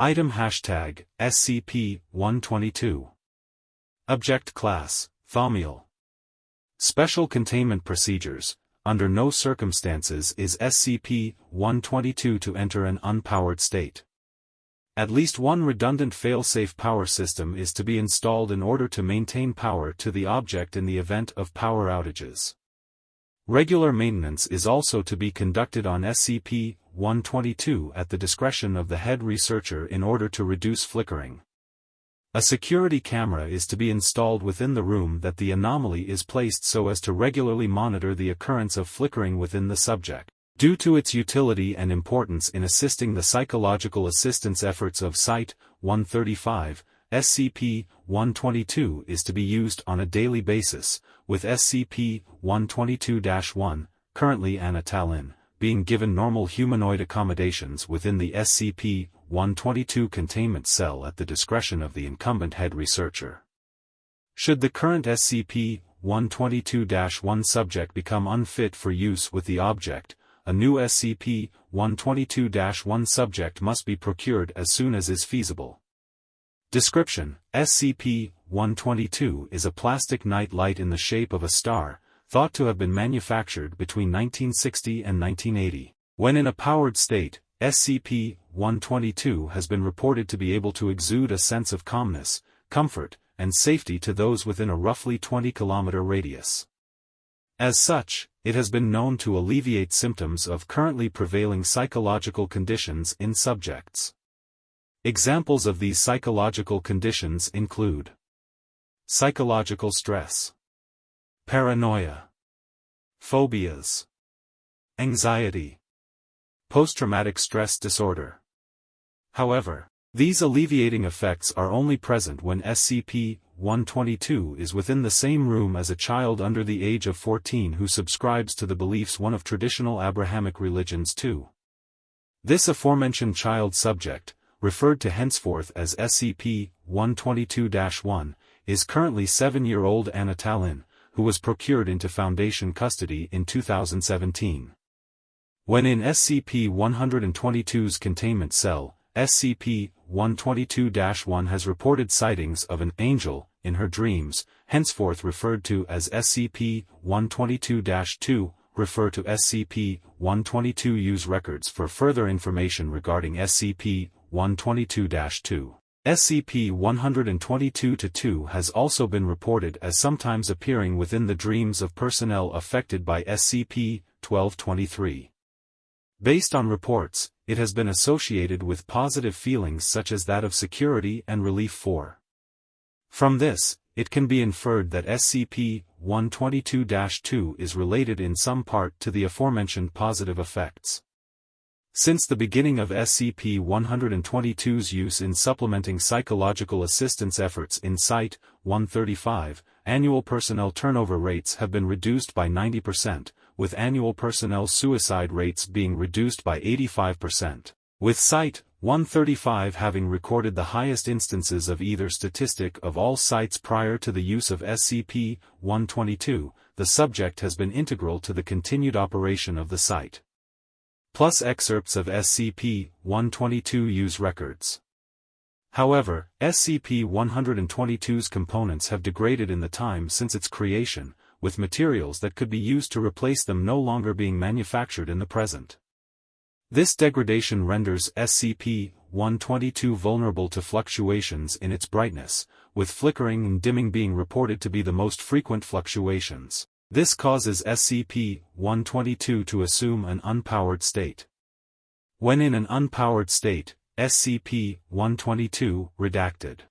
Item hashtag, SCP-122. Object Class, Thaumiel. Special Containment Procedures. Under no circumstances is SCP-122 to enter an unpowered state. At least one redundant failsafe power system is to be installed in order to maintain power to the object in the event of power outages. Regular maintenance is also to be conducted on SCP-122 at the discretion of the head researcher in order to reduce flickering. A security camera is to be installed within the room that the anomaly is placed so as to regularly monitor the occurrence of flickering within the subject. Due to its utility and importance in assisting the psychological assistance efforts of Site-135, SCP-122 is to be used on a daily basis, with SCP-122-1, currently Anna Tallinn, being given normal humanoid accommodations within the SCP-122 containment cell at the discretion of the incumbent head researcher. Should the current SCP-122-1 subject become unfit for use with the object, a new SCP-122-1 subject must be procured as soon as is feasible. Description: SCP-122 is a plastic night light in the shape of a star, thought to have been manufactured between 1960 and 1980. When in a powered state, SCP-122 has been reported to be able to exude a sense of calmness, comfort, and safety to those within a roughly 20-kilometer radius. As such, it has been known to alleviate symptoms of currently prevailing psychological conditions in subjects. Examples of these psychological conditions include psychological stress, paranoia, phobias, anxiety, post-traumatic stress disorder. However, these alleviating effects are only present when SCP-122 is within the same room as a child under the age of 14 who subscribes to the beliefs one of traditional Abrahamic religions too. This aforementioned child subject, referred to henceforth as SCP-122-1, is currently 7-year-old Anna Tallinn, who was procured into Foundation custody in 2017. When in SCP-122's containment cell, SCP-122-1 has reported sightings of an angel in her dreams, henceforth referred to as SCP-122-2, refer to SCP-122 use records for further information regarding SCP-122-2. SCP-122-2 has also been reported as sometimes appearing within the dreams of personnel affected by SCP-1223. Based on reports, it has been associated with positive feelings such as that of security and relief for. From this, it can be inferred that SCP-122-2 is related in some part to the aforementioned positive effects. Since the beginning of SCP-122's use in supplementing psychological assistance efforts in Site-135, annual personnel turnover rates have been reduced by 90%, with annual personnel suicide rates being reduced by 85%. With Site-135 having recorded the highest instances of either statistic of all sites prior to the use of SCP-122, the subject has been integral to the continued operation of the site. Plus excerpts of SCP-122 use records. However, SCP-122's components have degraded in the time since its creation, with materials that could be used to replace them no longer being manufactured in the present. This degradation renders SCP-122 vulnerable to fluctuations in its brightness, with flickering and dimming being reported to be the most frequent fluctuations. This causes SCP-122 to assume an unpowered state. When in an unpowered state, SCP-122, redacted.